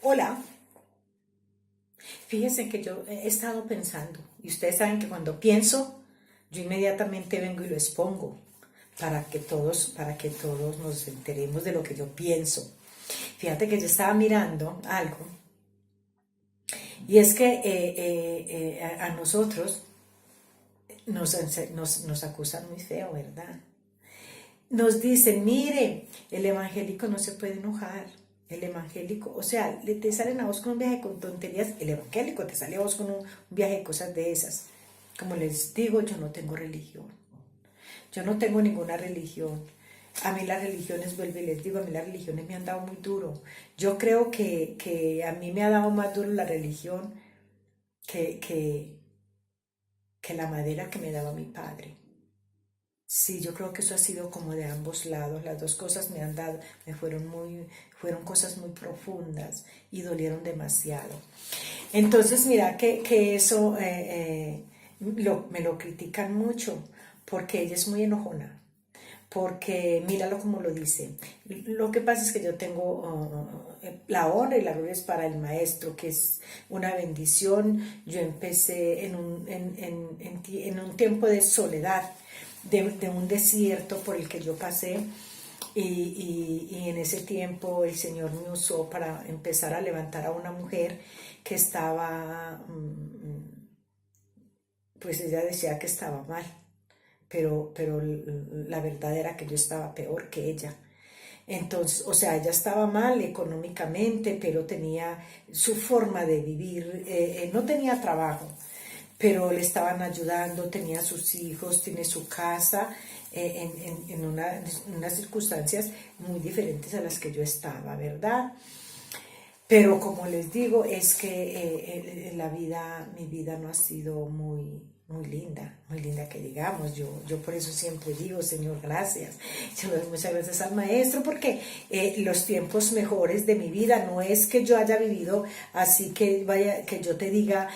Hola, fíjense que yo he estado pensando, y ustedes saben que cuando pienso, yo inmediatamente vengo y lo expongo para que todos nos enteremos de lo que yo pienso. Fíjate que yo estaba mirando algo, y es que a nosotros nos acusan muy feo, ¿verdad? Nos dicen, mire, el evangélico no se puede enojar. El evangélico, o sea, te salen a vos con un viaje con tonterías, el evangélico te sale a vos con un viaje de cosas de esas. Como les digo, yo no tengo religión. Yo no tengo ninguna religión. A mí las religiones, vuelvo y les digo, a mí las religiones me han dado muy duro. Yo creo que a mí me ha dado más duro la religión que, que, que la madera que me daba mi padre. Sí, yo creo que eso ha sido como de ambos lados. Las dos cosas me han dado, fueron cosas muy profundas y dolieron demasiado. Entonces, mira que eso me lo critican mucho porque ella es muy enojona. Porque míralo como lo dice. Lo que pasa es que yo tengo la honra y la gloria es para el maestro, que es una bendición. Yo empecé en un tiempo de soledad, de un desierto por el que yo pasé. Y en ese tiempo el Señor me usó para empezar a levantar a una mujer que estaba, pues ella decía que estaba mal, pero la verdad era que yo estaba peor que ella. Entonces, o sea, ella estaba mal económicamente, pero tenía su forma de vivir, no tenía trabajo, pero le estaban ayudando, tenía sus hijos, tiene su casa, en unas circunstancias muy diferentes a las que yo estaba, ¿verdad? Pero como les digo, es que mi vida no ha sido muy linda que digamos. Yo por eso siempre digo, Señor, gracias. Yo le doy muchas gracias al Maestro porque los tiempos mejores de mi vida no es que yo haya vivido así que yo te diga,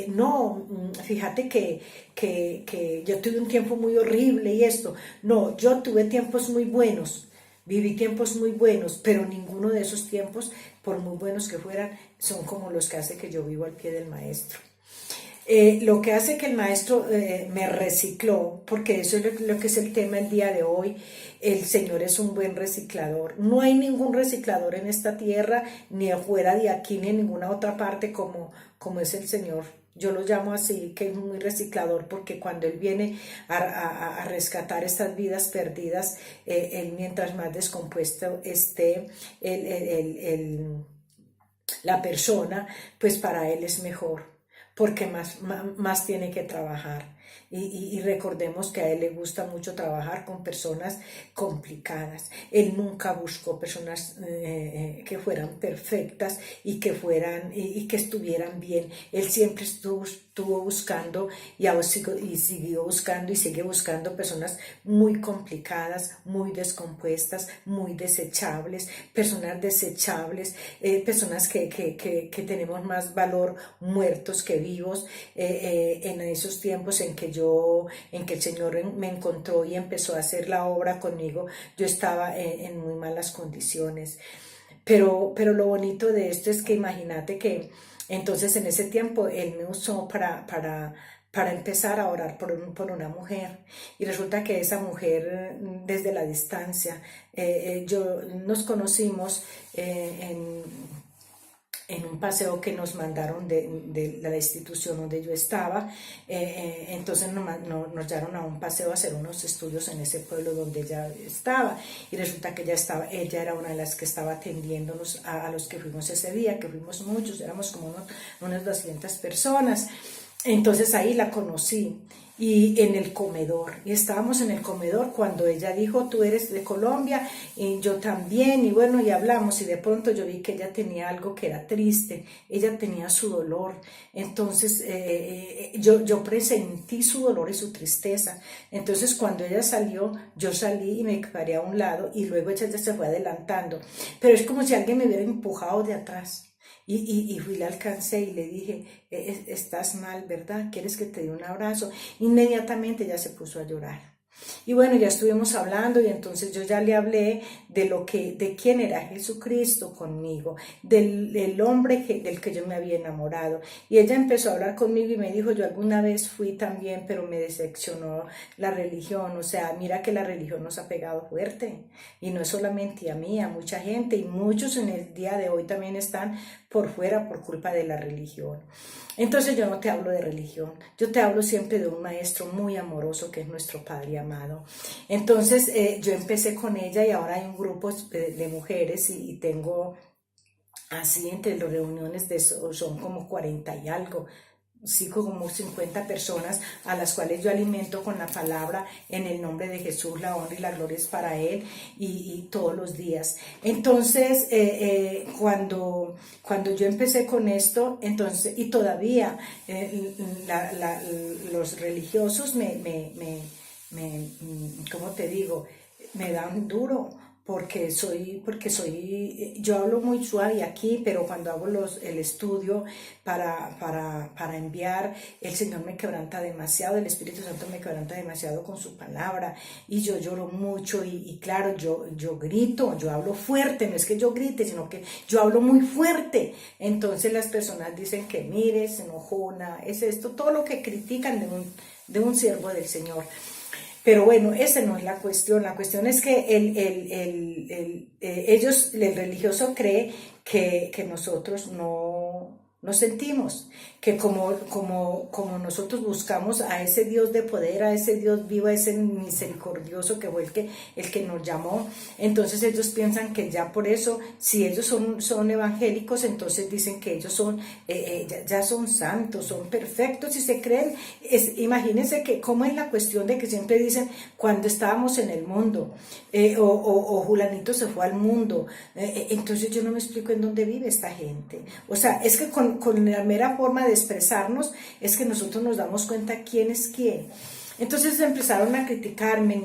no, fíjate que yo tuve un tiempo muy horrible y esto. No, yo tuve tiempos muy buenos. Viví tiempos muy buenos, pero ninguno de esos tiempos, por muy buenos que fueran, son como los que hace que yo vivo al pie del maestro. Lo que hace que el maestro me recicló, porque eso es lo que es el tema el día de hoy, el Señor es un buen reciclador. No hay ningún reciclador en esta tierra, ni afuera de aquí, ni en ninguna otra parte como es el Señor. Yo lo llamo así, que es muy reciclador, porque cuando Él viene a rescatar estas vidas perdidas, Él mientras más descompuesto esté la persona, pues para Él es mejor porque más tiene que trabajar. Y recordemos que a él le gusta mucho trabajar con personas complicadas. Él nunca buscó personas que fueran perfectas y que estuvieran bien. Él siempre estuvo buscando y siguió buscando y sigue buscando personas muy complicadas, muy descompuestas, muy desechables, personas que tenemos más valor muertos que vivos. En esos tiempos en que el Señor me encontró y empezó a hacer la obra conmigo, yo estaba en muy malas condiciones. Pero lo bonito de esto es que imagínate que entonces en ese tiempo Él me usó para empezar a orar por una mujer. Y resulta que esa mujer, desde la distancia, nos conocimos en un paseo que nos mandaron de la institución donde yo estaba. Entonces nos llevaron a un paseo a hacer unos estudios en ese pueblo donde ella estaba, y resulta que ella era una de las que estaba atendiéndonos a los que fuimos ese día, que fuimos muchos, éramos como unas 200 personas. Entonces ahí la conocí y en el comedor, y estábamos en el comedor cuando ella dijo, tú eres de Colombia y yo también, y bueno, y hablamos, y de pronto yo vi que ella tenía algo que era triste, ella tenía su dolor. Entonces yo presentí su dolor y su tristeza. Entonces cuando ella salió, yo salí y me paré a un lado, y luego ella ya se fue adelantando, pero es como si alguien me hubiera empujado de atrás. Y fui, le alcancé y le dije, estás mal, ¿verdad? ¿Quieres que te dé un abrazo? Inmediatamente ella se puso a llorar. Y bueno, ya estuvimos hablando y entonces yo ya le hablé de quién era Jesucristo conmigo, del hombre del que yo me había enamorado. Y ella empezó a hablar conmigo y me dijo, yo alguna vez fui también, pero me decepcionó la religión. O sea, mira que la religión nos ha pegado fuerte. Y no es solamente a mí, a mucha gente. Y muchos en el día de hoy también están por fuera por culpa de la religión. Entonces yo no te hablo de religión, yo te hablo siempre de un maestro muy amoroso que es nuestro Padre amado. Entonces yo empecé con ella y ahora hay un grupo de mujeres y tengo así entre las reuniones son como 40 y algo. Sí, como 50 personas a las cuales yo alimento con la palabra en el nombre de Jesús, la honra y la gloria es para Él y todos los días. Entonces, cuando yo empecé con esto, entonces, y todavía los religiosos ¿cómo te digo? Me dan duro yo hablo muy suave aquí, pero cuando hago el estudio para enviar, el Señor me quebranta demasiado, el Espíritu Santo me quebranta demasiado con su palabra, y yo lloro mucho, y claro, yo grito, yo hablo fuerte, no es que yo grite, sino que yo hablo muy fuerte. Entonces las personas dicen que mire, se enojona, es esto, todo lo que critican de un siervo del Señor. Pero bueno, esa no es la cuestión es que el religioso cree que nosotros no sentimos, que como nosotros buscamos a ese Dios de poder, a ese Dios vivo, a ese misericordioso que fue el que nos llamó, entonces ellos piensan que ya por eso, si ellos son evangélicos, entonces dicen que ellos ya son santos, son perfectos y se creen, imagínense que cómo es la cuestión de que siempre dicen cuando estábamos en el mundo, o Julanito se fue al mundo, entonces yo no me explico en dónde vive esta gente. O sea, es que con la mera forma de expresarnos es que nosotros nos damos cuenta quién es quién. Entonces empezaron a criticarme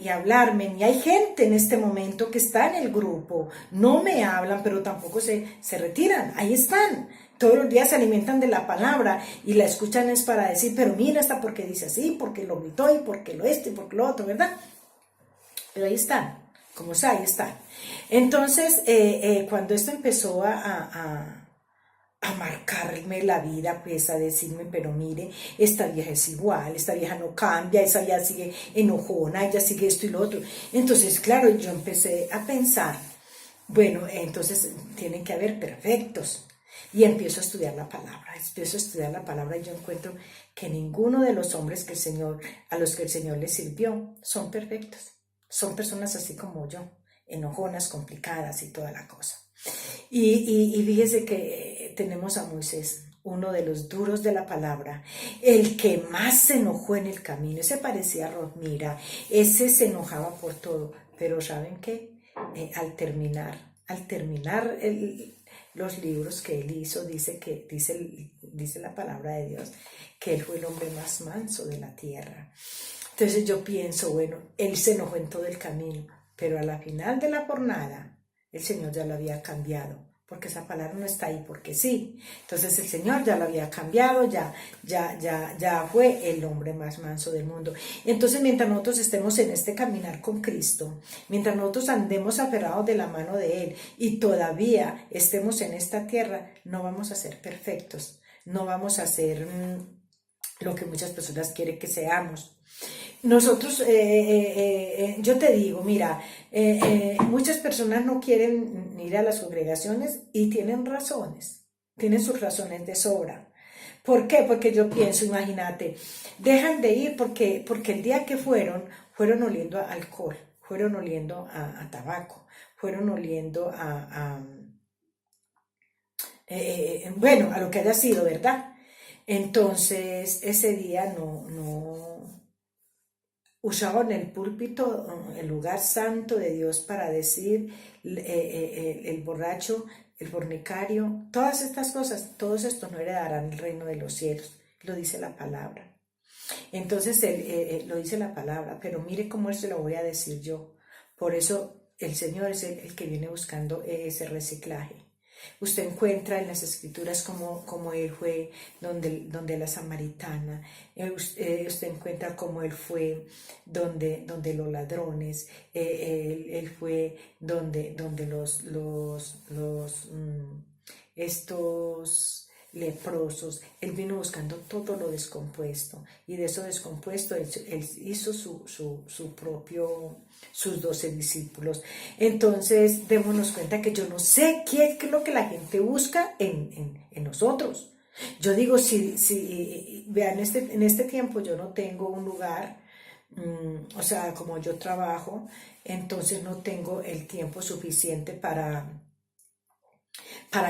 y a hablarme, y hay gente en este momento que está en el grupo, no me hablan, pero tampoco se retiran, ahí están. Todos los días se alimentan de la palabra y la escuchan es para decir, pero mira, hasta porque dice así, porque lo gritó y porque lo esto y porque lo otro, ¿verdad? Pero ahí están, como sea, ahí están. Entonces, cuando esto empezó a marcarme la vida, pues a decirme, pero mire, esta vieja es igual, esta vieja no cambia, esa vieja sigue enojona, ella sigue esto y lo otro. Entonces, claro, yo empecé a pensar, bueno, entonces tienen que haber perfectos. Y empiezo a estudiar la palabra y yo encuentro que ninguno de los hombres a los que el Señor les sirvió son perfectos. Son personas así como yo, enojonas, complicadas y toda la cosa. Y fíjese que tenemos a Moisés, uno de los duros de la palabra, el que más se enojó en el camino. Ese parecía Rosmira, ese se enojaba por todo, pero ¿saben qué? Al terminar los libros que él hizo, dice la palabra de Dios, que él fue el hombre más manso de la tierra. Entonces yo pienso, bueno, él se enojó en todo el camino, pero a la final de la jornada, el Señor ya lo había cambiado, porque esa palabra no está ahí porque sí. Entonces el Señor ya lo había cambiado, ya fue el hombre más manso del mundo. Entonces mientras nosotros estemos en este caminar con Cristo, mientras nosotros andemos aferrados de la mano de Él y todavía estemos en esta tierra, no vamos a ser perfectos, no vamos a ser lo que muchas personas quieren que seamos. Nosotros, yo te digo, mira, muchas personas no quieren ir a las congregaciones y tienen sus razones de sobra. ¿Por qué? Porque yo pienso, imagínate, dejan de ir porque el día que fueron oliendo a alcohol, fueron oliendo a tabaco, fueron oliendo bueno, a lo que haya sido, ¿verdad? Entonces, ese día no usaban el púlpito, el lugar santo de Dios, para decir el borracho, el fornicario, todas estas cosas, todos estos no heredarán el reino de los cielos, lo dice la palabra. Entonces lo dice la palabra, pero mire cómo se lo voy a decir yo. Por eso el Señor es el que viene buscando ese reciclaje. Usted encuentra en las escrituras como él fue donde la samaritana, usted encuentra como él fue donde los ladrones, él fue donde estos leprosos, él vino buscando todo lo descompuesto y de eso descompuesto él hizo sus 12 discípulos. Entonces démonos cuenta que yo no sé qué es lo que la gente busca en nosotros. Yo digo, si vean, en este tiempo yo no tengo un lugar, o sea, como yo trabajo, entonces no tengo el tiempo suficiente para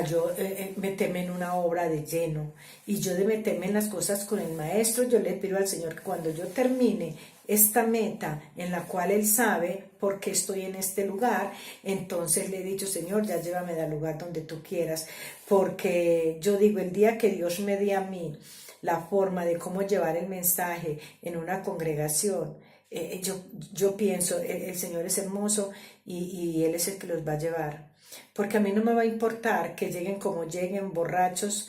yo meterme en una obra de lleno y yo de meterme en las cosas con el maestro. Yo le pido al Señor que cuando yo termine esta meta en la cual Él sabe por qué estoy en este lugar, entonces le he dicho, Señor, ya llévame al lugar donde tú quieras, porque yo digo, el día que Dios me dé a mí la forma de cómo llevar el mensaje en una congregación, yo pienso, el Señor es hermoso y Él es el que los va a llevar. Porque a mí no me va a importar que lleguen como lleguen, borrachos,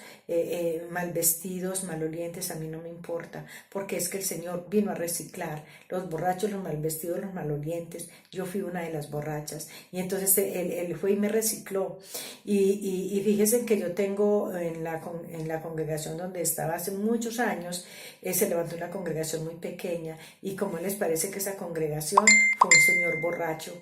mal vestidos, malolientes, a mí no me importa, porque es que el Señor vino a reciclar los borrachos, los mal vestidos, los malolientes. Yo fui una de las borrachas y entonces él fue y me recicló. Y fíjense que yo tengo en la congregación donde estaba hace muchos años, se levantó una congregación muy pequeña y como les parece que esa congregación fue un señor borracho.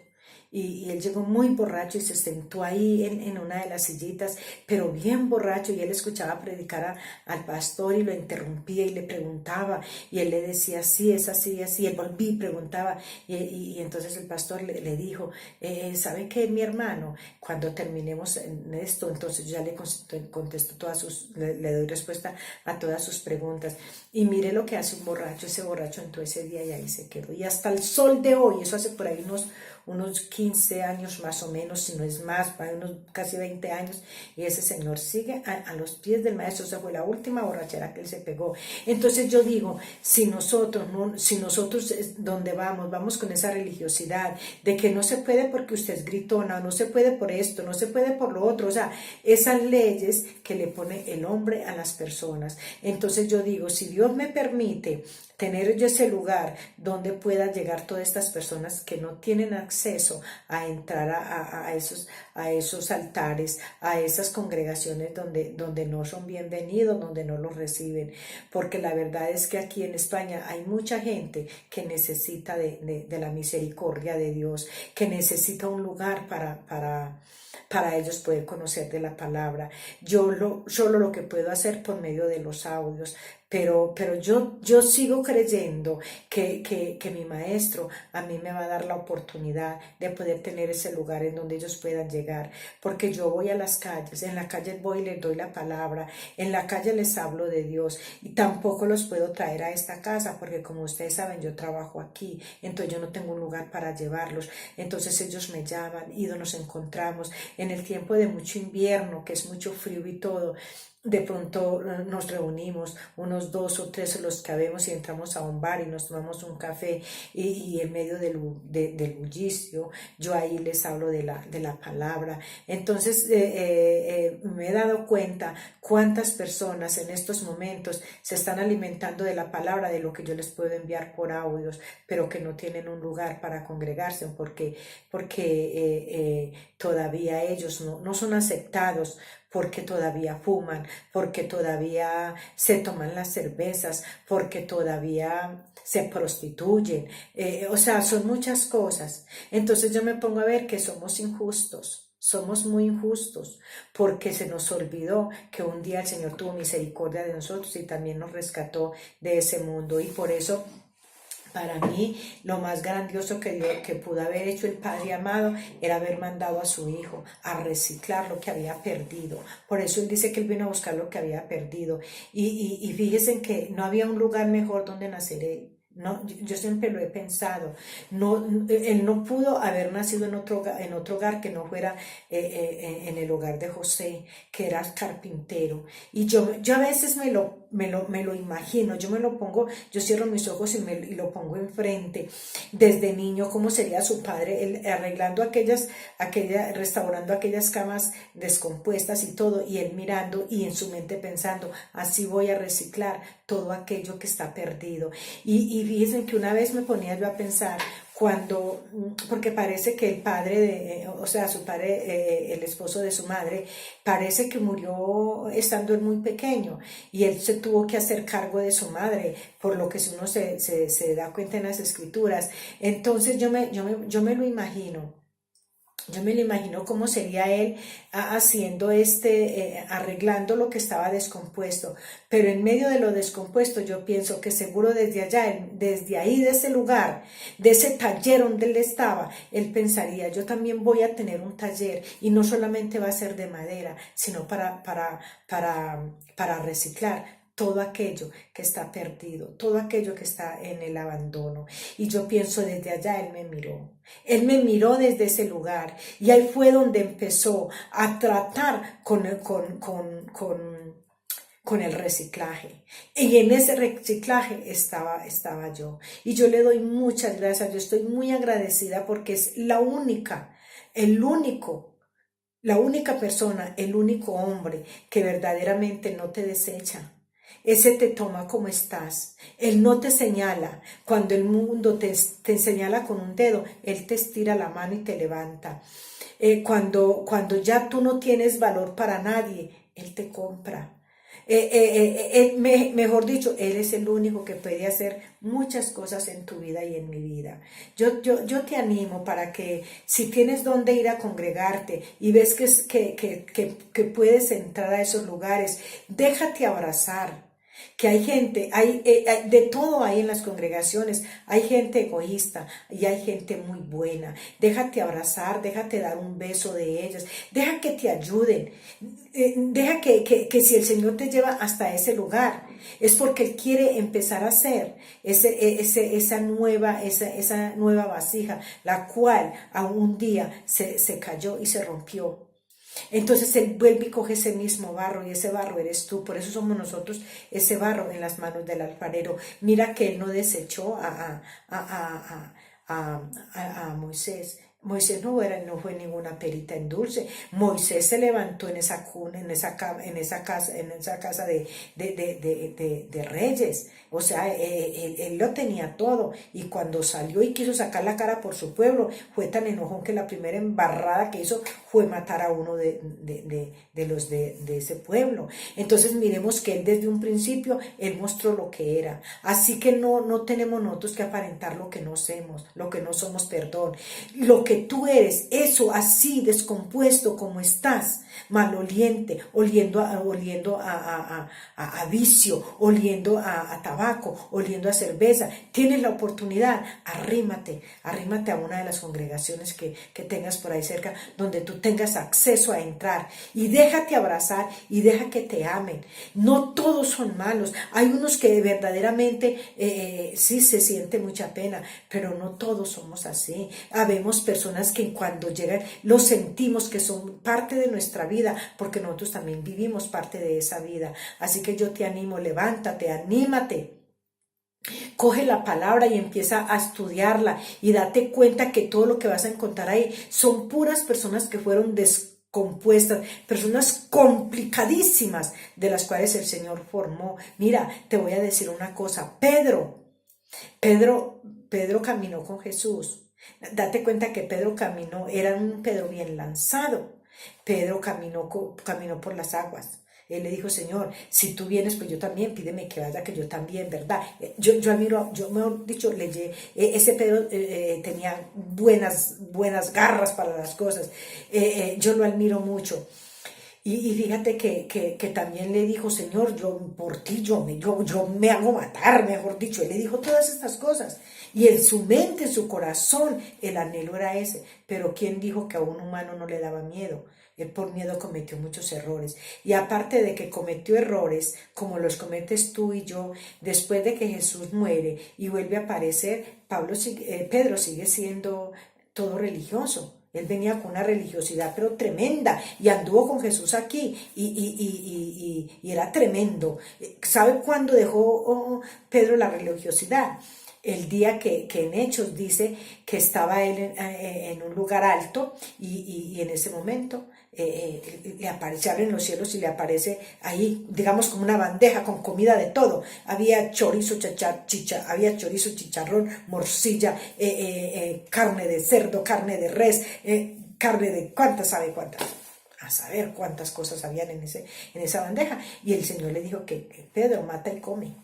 Y él llegó muy borracho y se sentó ahí en una de las sillitas, pero bien borracho, y él escuchaba predicar al pastor y lo interrumpía y le preguntaba, y él le decía, sí, es así, así, y él volvía y preguntaba, y entonces el pastor le dijo, ¿sabe qué, mi hermano? Cuando terminemos en esto, entonces yo ya le contesto le doy respuesta a todas sus preguntas, y mire lo que hace un borracho. Ese borracho entró ese día y ahí se quedó, y hasta el sol de hoy, eso hace por ahí unos 15 años más o menos, si no es más, para unos casi 20 años, y ese señor sigue a los pies del maestro. Esa fue la última borrachera que él se pegó. Entonces yo digo, si nosotros donde vamos con esa religiosidad, de que no se puede porque usted es gritona, no se puede por esto, no se puede por lo otro, o sea, esas leyes que le pone el hombre a las personas. Entonces yo digo, si Dios me permite tener yo ese lugar donde pueda llegar todas estas personas que no tienen acceso a entrar a esos altares, a esas congregaciones donde no son bienvenidos, donde no los reciben, porque la verdad es que aquí en España hay mucha gente que necesita de la misericordia de Dios, que necesita un lugar para ellos poder conocer de la palabra. Solo lo que puedo hacer por medio de los audios, pero yo sigo creyendo que mi maestro a mí me va a dar la oportunidad de poder tener ese lugar en donde ellos puedan llegar, porque yo voy a las calles, en la calle voy y les doy la palabra, en la calle les hablo de Dios, y tampoco los puedo traer a esta casa, porque como ustedes saben, yo trabajo aquí, entonces yo no tengo un lugar para llevarlos. Entonces ellos me llaman y nos encontramos en el tiempo de mucho invierno, que es mucho frío y todo. De pronto nos reunimos unos 2 o 3 los que habemos y entramos a un bar y nos tomamos un café, y en medio del bullicio yo ahí les hablo de la palabra. Entonces me he dado cuenta cuántas personas en estos momentos se están alimentando de la palabra, de lo que yo les puedo enviar por audios, pero que no tienen un lugar para congregarse porque todavía ellos no son aceptados, porque todavía fuman, porque todavía se toman las cervezas, porque todavía se prostituyen, o sea, son muchas cosas. Entonces yo me pongo a ver que somos injustos. Somos muy injustos porque se nos olvidó que un día el Señor tuvo misericordia de nosotros y también nos rescató de ese mundo, y por eso para mí, lo más grandioso que pudo haber hecho el Padre amado era haber mandado a su Hijo a reciclar lo que había perdido. Por eso Él dice que Él vino a buscar lo que había perdido. Y fíjense que no había un lugar mejor donde nacer Él. No, yo siempre lo he pensado. No, él no pudo haber nacido en otro hogar que no fuera en el hogar de José, que era carpintero. Y yo a veces me lo imagino, yo me lo pongo, yo cierro mis ojos y lo pongo enfrente. Desde niño, cómo sería su padre, él arreglando restaurando aquellas camas descompuestas y todo, y él mirando y en su mente pensando, así voy a reciclar todo aquello que está perdido. Y fíjense que una vez me ponía yo a pensar, porque parece que el padre o sea, su padre, el esposo de su madre, parece que murió estando él muy pequeño y él se tuvo que hacer cargo de su madre, por lo que si uno se da cuenta en las escrituras. Entonces yo me lo imagino. Yo me lo imagino cómo sería él haciendo arreglando lo que estaba descompuesto. Pero en medio de lo descompuesto, yo pienso que seguro desde allá, desde ahí, de ese lugar, de ese taller donde él estaba, él pensaría, yo también voy a tener un taller y no solamente va a ser de madera, sino para reciclar todo aquello que está perdido, todo aquello que está en el abandono. Y yo pienso, desde allá él me miró desde ese lugar y ahí fue donde empezó a tratar con el reciclaje. Y en ese reciclaje estaba yo. Y yo le doy muchas gracias, yo estoy muy agradecida porque es el único, la única persona, el único hombre que verdaderamente no te desecha. Ese te toma como estás. Él no te señala. Cuando el mundo te señala con un dedo, Él te estira la mano y te levanta. Cuando ya tú no tienes valor para nadie, Él te compra. Mejor dicho, Él es el único que puede hacer muchas cosas en tu vida y en mi vida. Yo te animo para que si tienes dónde ir a congregarte y ves que puedes entrar a esos lugares, déjate abrazar. Que hay gente, de todo hay en las congregaciones, hay gente egoísta y hay gente muy buena. Déjate abrazar, déjate dar un beso de ellos, deja que te ayuden, deja que si el Señor te lleva hasta ese lugar, es porque Él quiere empezar a hacer esa nueva vasija, la cual a un día se cayó y se rompió. Entonces Él vuelve y coge ese mismo barro y ese barro eres tú. Por eso somos nosotros ese barro en las manos del alfarero. Mira que Él no desechó a Moisés. Moisés no fue ninguna perita en dulce. Moisés se levantó en esa cuna, en esa casa de reyes. O sea, él lo tenía todo. Y cuando salió y quiso sacar la cara por su pueblo, fue tan enojón que la primera embarrada que hizo fue matar a uno de ese pueblo. Entonces miremos que él desde un principio, él mostró lo que era. Así que no tenemos nosotros que aparentar lo que no somos, perdón. Lo que tú eres, eso así descompuesto como estás, maloliente, oliendo a vicio, oliendo a tabaco, oliendo a cerveza, tienes la oportunidad, arrímate a una de las congregaciones que tengas por ahí cerca, donde tú tengas acceso a entrar y déjate abrazar y deja que te amen. No todos son malos, hay unos que verdaderamente sí se siente mucha pena, pero no todos somos así. Habemos personas que cuando llegan lo sentimos que son parte de nuestra vida, porque nosotros también vivimos parte de esa vida. Así que yo te animo, levántate, anímate. Coge la palabra y empieza a estudiarla y date cuenta que todo lo que vas a encontrar ahí son puras personas que fueron descompuestas, personas complicadísimas de las cuales el Señor formó. Mira, te voy a decir una cosa, Pedro caminó con Jesús. Date cuenta que Pedro caminó, era un Pedro bien lanzado. Pedro caminó por las aguas. Él le dijo, Señor, si tú vienes, pues yo también, pídeme que vaya, que yo también, ¿verdad? Yo admiro, mejor dicho, ese Pedro tenía buenas garras para las cosas. Yo lo admiro mucho. Y fíjate que también le dijo, Señor, yo por ti, yo me hago matar, mejor dicho. Él le dijo todas estas cosas. Y en su mente, en su corazón, el anhelo era ese. Pero ¿quién dijo que a un humano no le daba miedo? Él por miedo cometió muchos errores. Y aparte de que cometió errores, como los cometes tú y yo, después de que Jesús muere y vuelve a aparecer, Pedro sigue siendo todo religioso. Él venía con una religiosidad pero tremenda y anduvo con Jesús aquí y era tremendo. ¿Sabe cuándo dejó Pedro la religiosidad? El día que en Hechos dice que estaba él en un lugar alto y en ese momento le aparece, abren los cielos y le aparece ahí, digamos, como una bandeja con comida de todo. Había chorizo, había chorizo, chicharrón, morcilla, carne de cerdo, carne de res, carne de cuántas, ¿sabe cuántas? A saber cuántas cosas habían en esa bandeja. Y el Señor le dijo que Pedro mata y come.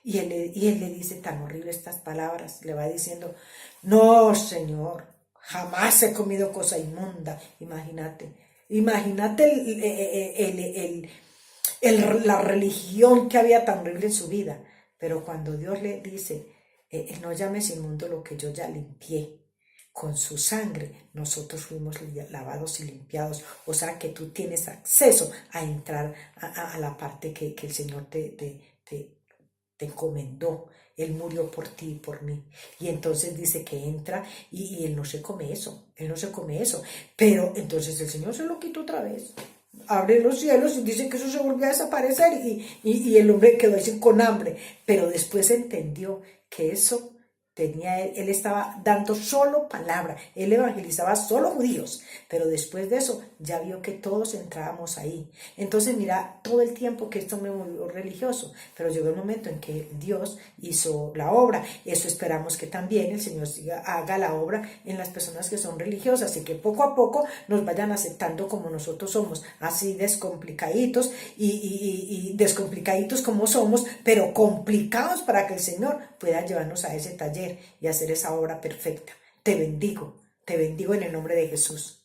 Y él le dice tan horrible estas palabras, le va diciendo, no, Señor, jamás he comido cosa inmunda. Imagínate la religión que había tan horrible en su vida. Pero cuando Dios le dice, no llames inmundo lo que yo ya limpié, con su sangre nosotros fuimos lavados y limpiados. O sea que tú tienes acceso a entrar a la parte que el Señor te encomendó. Él murió por ti y por mí. Y entonces dice que entra y él no se come eso. Él no se come eso. Pero entonces el Señor se lo quitó otra vez. Abre los cielos y dice que eso se volvió a desaparecer y el hombre quedó así con hambre. Pero después entendió que eso él estaba dando solo palabra, él evangelizaba solo judíos, pero después de eso ya vio que todos entrábamos ahí. Entonces mira todo el tiempo que esto me volvió religioso, pero llegó el momento en que Dios hizo la obra. Eso esperamos que también el Señor haga la obra en las personas que son religiosas y que poco a poco nos vayan aceptando como nosotros somos, así descomplicaditos y descomplicaditos como somos, pero complicados para que el Señor pueda llevarnos a ese taller y hacer esa obra perfecta. Te bendigo en el nombre de Jesús.